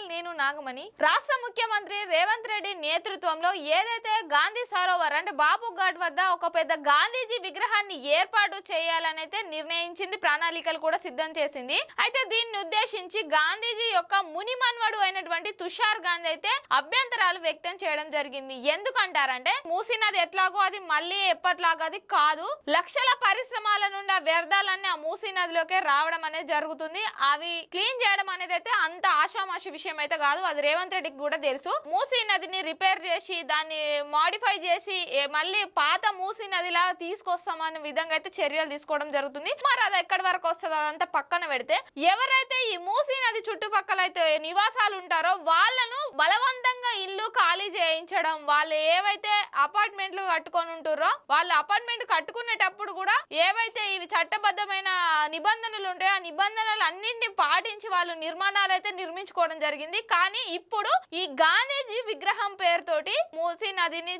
Channel నేను నాగమణి. రాష్ట్ర ముఖ్యమంత్రి రేవంత్ రెడ్డి నేతృత్వంలో ఏదైతే గాంధీ సరోవర్ అంటే బాపు ఘాట్ వద్ద ఒక పెద్ద గాంధీజీ విగ్రహాన్ని ఏర్పాటు చేయాలనైతే నిర్ణయించింది, ప్రణాళికలు కూడా సిద్ధం చేసింది. అయితే దీన్ని ఉద్దేశించి గాంధీజీ యొక్క ముని మన్వడు అయినటువంటి తుషార్ గాంధీ అయితే అభ్యంతరాలు వ్యక్తం చేయడం జరిగింది. ఎందుకంటారంటే మూసీ నది ఎట్లాగో అది మళ్ళీ ఎప్పట్లాగా అది కాదు, లక్షల పరిశ్రమల నుండి ఆ వ్యర్థాలన్నీ ఆ మూసీ నదిలోకే రావడం అనేది జరుగుతుంది. అవి క్లీన్ చేయడం అనేది అయితే అంత ఆషామాషి విషయం అయితే కాదు. అది రేవంత్ రెడ్డికి కూడా తెలుసు. మూసీ నదిని రిపేర్ చేసి దాన్ని మాడిఫై చేసి మళ్ళీ పాత మూసీ నదిలా తీసుకొస్తామనే విధంగా అయితే చర్యలు తీసుకోవడం జరుగుతుంది. మరి అది ఎక్కడి వరకు వస్తుందో అదంతా పక్కన పెడితే, ఎవరైతే ఈ మూసీ నది చుట్టుపక్కల అయితే నివాసాలు ఉంటారో వాళ్ళను బలవంతంగా ఇల్లు ఖాళీ చేయించడం, వాళ్ళు ఏవైతే అపార్ట్మెంట్లు కట్టుకొని ఉంటారో వాళ్ళు అపార్ట్మెంట్ కట్టుకునేటప్పుడు కూడా ఏవైతే ఇవి చట్టబద్ధమైన నిబంధనలు ఉంటాయో ఆ నిబంధనలు అన్నింటినీ పాటించి వాళ్ళు నిర్మాణాలు అయితే నిర్మించుకోవడం జరిగింది. కానీ ఇప్పుడు ఈ గాంధీజీ విగ్రహం పేరుతోటి మూసీ నదిని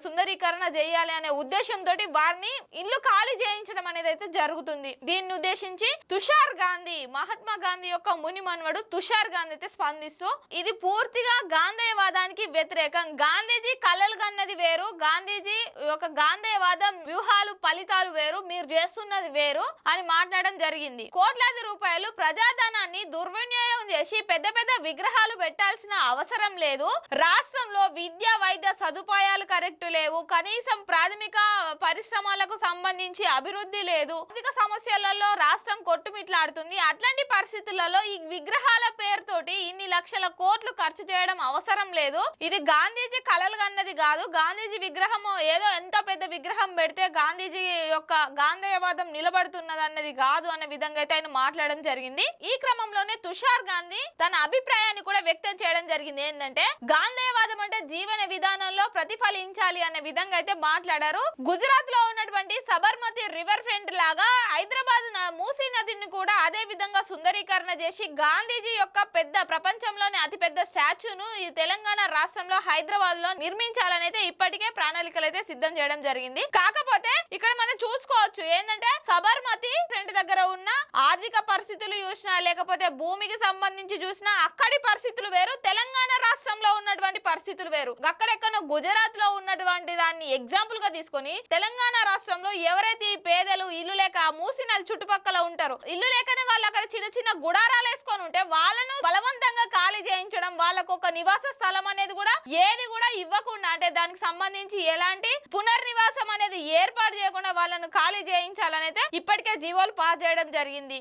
సుందరీకరణ చేయాలి అనే ఉద్దేశంతో వారిని ఇల్లు ఖాళీ చేయించడం అనేది అయితే జరుగుతుంది. దీన్ని ఉద్దేశించి తుషార్ గాంధీ, మహాత్మా గాంధీ యొక్క ముని మన్వడు తుషార్ గాంధీ అయితే స్పందిస్తూ ఇది పూర్తిగా గాంధేయవాదానికి వ్యతిరేకం, గాంధీజీ కలలు కన్నది వేరు, గాంధీజీ యొక్క గాంధేయవాదం వ్యూహాలు ఫలితాలు వేరు, మీరు చేస్తున్నది వేరు అని మాట్లాడడం జరిగింది. కోట్లాది రూపాయలు ప్రజాధనాన్ని దుర్వినియోగం చేసి పెద్ద పెద్ద విగ్రహాలు పెట్టాల్సిన అవసరం లేదు. రాష్ట్రంలో విద్యా వైద్య సదుపాయాలు కరెక్ట్ లేవు, కనీసం ప్రాథమిక పరిశ్రమలకు సంబంధించి అభివృద్ధి లేదు, ఆర్థిక సమస్యలలో రాష్ట్రం కొట్టుమిట్లాడుతుంది. అట్లాంటి పరిస్థితులలో ఈ విగ్రహాల పేరుతోటి ఇన్ని లక్షల కోట్లు ఖర్చు చేయడం అవసరం లేదు. ఇది గాంధీజీ కలలు కన్నది కాదు. గాంధీజీ విగ్రహం ఏదో ఎంత పెద్ద విగ్రహం పెడితే గాంధీజీ యొక్క గాంధేయవాదం నిలబడుతున్నది అన్నది కాదు అనే విధంగా అయితే ఆయన మాట్లాడడం జరిగింది. ఈ క్రమంలోనే తుషార్ గాంధీ తన అభిప్రాయాన్ని కూడా వ్యక్తం చేయడం జరిగింది. ఏంటంటే గాంధేయవాదం అంటే జీవన విధానంలో ప్రతిఫలించాలి అనే విధంగా అయితే మాట్లాడారు. గుజరాత్ లో ఉన్నటువంటి సబర్మతి రివర్ ఫ్రంట్ లాగా హైదరాబాద్ మూసీ నదిని కూడా అదే విధంగా సుందరీకరణ చేసి గాంధీజీ యొక్క పెద్ద ప్రపంచంలోని అతి పెద్ద స్టాచ్యూను ఈ తెలంగాణ రాష్ట్రంలో హైదరాబాద్ లో నిర్మించాలని అయితే ఇప్పటికే ప్రణాళికలు అయితే సిద్ధం చేయడం జరిగింది. కాకపోతే ఇక్కడ మనం చూసుకోవచ్చు ఏంటంటే సబర్మతి ఫ్రంట్ దగ్గర ఉన్న ఆర్థిక పరిస్థితులు చూసినా లేకపోతే భూమికి సంబంధించి చూసినా అక్కడి పరిస్థితులు వేరు, తెలంగాణ రాష్ట్రంలో ఉన్నటువంటి పరిస్థితులు వేరు. అక్కడెక్కడో గుజరాత్ లో ఉన్నటువంటి దాన్ని ఎగ్జాంపుల్ గా తీసుకొని తెలంగాణ రాష్ట్రంలో ఎవరైతే ఈ పేదలు ఇల్లు లేక మూసీ నది చుట్టుపక్కల ఉంటారు, ఇల్లు లేకనే వాళ్ళు అక్కడ చిన్న చిన్న గుడారాలు వేసుకొని ఉంటే వాళ్ళను బలవంతంగా ఖాళీ చేయించడం, వాళ్ళకు ఒక నివాస స్థలం అనేది కూడా ఏది కూడా ఇవ్వకుండా అంటే దానికి సంబంధించి ఎలాంటి పునర్నివాసం అనేది ఏర్పాటు చేయకుండా వాళ్ళను ఖాళీ చేయించాలనైతే ఇప్పటికే జీవోలు పాస్ చేయడం జరిగింది.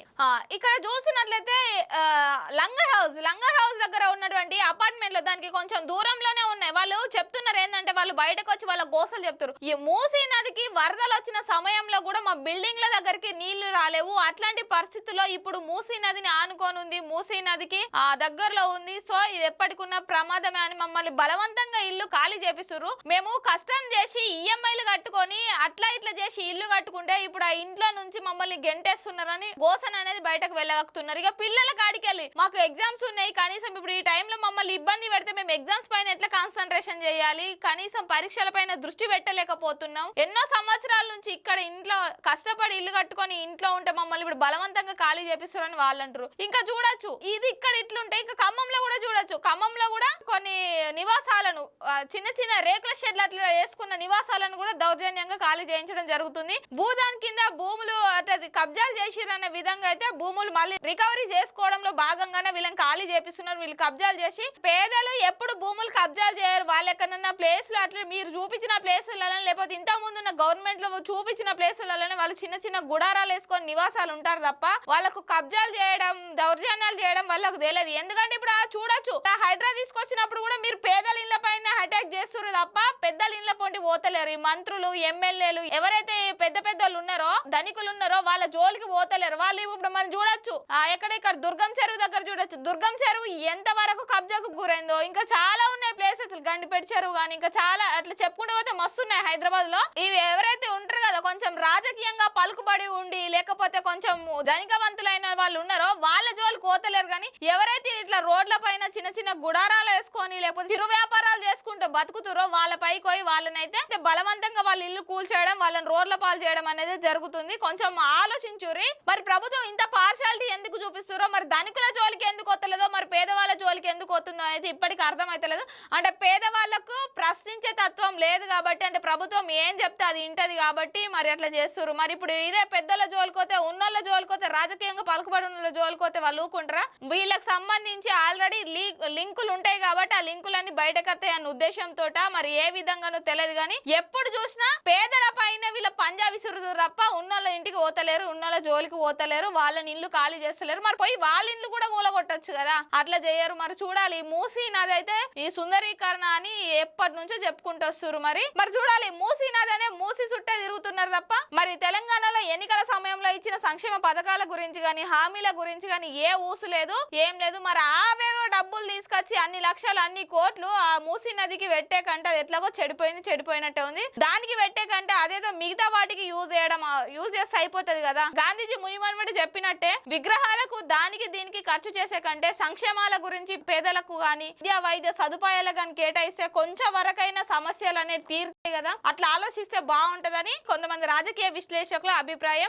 ఇక్కడ చూసినట్లయితే లంగర్ హౌస్ దగ్గర ఉన్నటువంటి అపార్ట్మెంట్ లో దానికి కొంచెం దూరంలోనే ఉన్నాయి. వాళ్ళు చెప్తున్నారు ఏంటంటే వాళ్ళు బయటకు వచ్చి వాళ్ళ గోసలు చెప్తారు. ఈ మూసీ నదికి వరదలు వచ్చిన సమయంలో కూడా మా బిల్డింగ్ల దగ్గరికి నీళ్లు రాలేవు, అట్లాంటి పరిస్థితుల్లో ఇప్పుడు మూసీ నదిని ఆనుకొని ఉంది, మూసీ నదికి దగ్గరలో ఉంది, సో ఇది ఎప్పటికున్న ప్రమాదమే అని మమ్మల్ని బలవంతంగా ఇల్లు ఖాళీ చేపిస్తున్నారు. మేము కష్టం చేసి ఈఎంఐలు కట్టుకొని అట్లా ఇట్లా చేసి ఇల్లు కట్టుకుంటే ఇప్పుడు ఆ ఇంట్లో నుంచి మమ్మల్ని గెంటేస్తున్నారని గోసన అనేది బయటకు వెళ్ళగలుగుతున్నారు. ఇక పిల్లల కాడికి వెళ్ళి మాకు ఎగ్జామ్స్ ఉన్నాయి, కనీసం ఇప్పుడు ఈ టైంలో మమ్మల్ని ఇబ్బంది పెడితే మేము ఎగ్జామ్స్ పైన ఎట్లా కాన్సన్ట్రేషన్ చేయాలి, కనీసం పరీక్షల పైన దృష్టి పెట్టలేకపోతున్నాం, ఎన్నో సంవత్సరాల నుంచి ఇక్కడ ఇంట్లో కష్టపడి ఇల్లు కట్టుకొని ఇంట్లో ఉంటే మమ్మల్ని ఇప్పుడు బలవంతంగా ఖాళీ చేపిస్తారని వాళ్ళు అంటారు. ఇంకా చూడొచ్చు ఇది ఇక్కడ ఇట్లుంటే ఇంకా ఖమ్మంలో కూడా చూడొచ్చు, ఖమ్మంలో కూడా కొన్ని నివాసాలను చిన్న చిన్న రేకుల షెడ్లు అట్లా వేసుకున్న నివాసాలను కూడా దౌర్జన్యంగా ఖాళీ చేయించడం జరుగుతుంది. భూదాన్ కింద భూములు కబ్జాలు చేసిరనే విధంగా అయితే భూములు మళ్ళీ రికవరీ చేసుకోవడంలో భాగంగానే వీళ్ళని ఖాళీ చేపిస్తున్నారు. వీళ్ళు కబ్జాలు చేసి పేదలు ఎప్పుడు భూములు కబ్జాలు చేయరు, వాళ్ళు ఎక్కడన్నా ప్లేస్లు అట్లా మీరు చూపించిన ప్లేసులలో లేకపోతే ఇంతకు ముందు ఉన్న గవర్నమెంట్ లో చూపించిన ప్లేసులలోనే వాళ్ళు చిన్న చిన్న గుడారాలు వేసుకొని నివాసాలు ఉంటారు తప్ప వాళ్ళకు కబ్జాలు చేయడం దౌర్జన్యాలు చేయడం వాళ్ళకు తెలియదు. ఎందుకంటే ఇప్పుడు చూడొచ్చు హైడ్రా తీసుకొచ్చినప్పుడు కూడా మీరు పేదల ఇళ్ల పైన అటాక్ చేస్తున్నారు తప్ప పెద్దల ఇళ్ల పొంటి పోతలేరు. ఈ మంత్రులు ఎమ్మెల్యేలు ఎవరైతే పెద్ద పెద్దలు ఉన్నారో ధనికులు ఉన్నారో వాళ్ళ జోలికి పోతలేరు. వాళ్ళు ఇప్పుడు మనం చూడొచ్చు ఎక్కడెక్కడ దుర్గం చెరువు దగ్గర చూడొచ్చు, దుర్గం చెరువు ఎంత వరకు కబ్జాకు గురైందో. ఇంకా చాలా ఉన్నాయి ప్లేసెస్, గండిపేట చెరువు కానీ ఇంకా చాలా అట్లా చెప్పుకుంటూ పోతే మస్తు ఉన్నాయి హైదరాబాద్ లో. ఇవి ఎవరైతే ఉంటారు కదా కొంచెం రాజకీయంగా పలుకుబడి ఉండి లేకపోతే కొంచెం ధనికవంతులైన వాళ్ళు ఉన్నారో వాళ్ళ జోలికి పోతలేరు. కానీ ఎవరైతే ఇట్లా రోడ్ల పైన చిన్న చిన్న గుడారాలు వేసుకొని లేకపోతే చిరు వ్యాపారాలు చేసుకుంటూ బతుకుతారో వాళ్ళ పైకి పోయి వాళ్ళనైతే బలవంతంగా వాళ్ళ ఇల్లు కూల్చేయడం, వాళ్ళని రోడ్ల పాలు చేయడం అనేది జరుగుతుంది. కొంచెం ఆలోచించురి. మరి ప్రభుత్వం ఇంత పార్షాలిటీ ఎందుకు చూపిస్తారో, మరి ధనికుల జోలికి ఎందుకు వస్తలేదో, మరి పేదవాళ్ళ జోలికి ఎందుకు పోతుందో అయితే ఇప్పటికి అర్థమైతలేదు. అంటే పేదవాళ్లకు ప్రశ్నించే తత్వం లేదు కాబట్టి, అంటే ప్రభుత్వం ఏం చెప్తే అది ఇంటది కాబట్టి మరి అట్లా చేస్తున్నారు. మరి ఇప్పుడు ఇదే పెద్దల జోలికోతే, ఉన్నోళ్ళ జోలికోతే, రాజకీయంగా పలుకుబడి ఉన్న జోలికోతే వాళ్ళు ఊకుంటారా? వీళ్ళకి సంబంధించి ఆల్రెడీ లింకులు ఉంటాయి కాబట్టి ఆ లింకులన్నీ బయటకు వస్తాయి అన్న ఉద్దేశంతో మరి ఏ విధంగానో తెలియదు. కానీ ఎప్పుడు చూసినా పేదల పైన వీళ్ళ పంజా విసురుదు తప్ప ఉన్నోళ్ళ ఇంటికి పోతలేరు, ఉన్నోళ్ళ జోలికి పోతలేరు, వాళ్ళని ఇల్లు ఖాళీ చేస్తలేరు. మరి పోయి వాళ్ళ ఇల్లు కూడా కూలగొట్టచ్చు కదా, అట్లా చేయరు. మరి చూడాలి, మూసీ నది అయితే ఈ సుందరీకరణ అని ఎప్పటి నుంచో చెప్పుకుంటూ వస్తున్నారు. మరి చూడాలి, మూసీ నది అనే మూసి చుట్టే తిరుగుతున్నారు తప్ప మరి తెలంగాణలో ఎన్నికల సమయంలో ఇచ్చిన సంక్షేమ పథకాల గురించి గాని, హామీల గురించి గాని ఏ ఊసు లేదు, ఏం లేదు. మరి ఆవేగో డబ్బులు తీసుకొచ్చి అన్ని లక్షలు, అన్ని కోట్లు ఆ మూసీ నదికి పెట్టే కంటే అది ఎట్లాగో చెడిపోయినట్టే ఉంది. దానికి పెట్టే కంటే అదేదో మిగతా వాటికి యూజ్ చేస్తే అయిపోతుంది కదా. గాంధీజీ మునిమన్మటి చెప్పినట్టే విగ్రహాలకు దానికి దీనికి ఖర్చు చేసే కంటే సంక్షేమాల గురించి పేదలకు గాని, విద్యా వైద్య సదుపాయాలు గాని కేటాయిస్తే కొంచెం వరకైనా సమస్యలు అనేది తీరుతాయి కదా. అట్లా ఆలోచిస్తే బాగుంటదని కొంతమంది రాజకీయ విశ్లేషకుల అభిప్రాయం.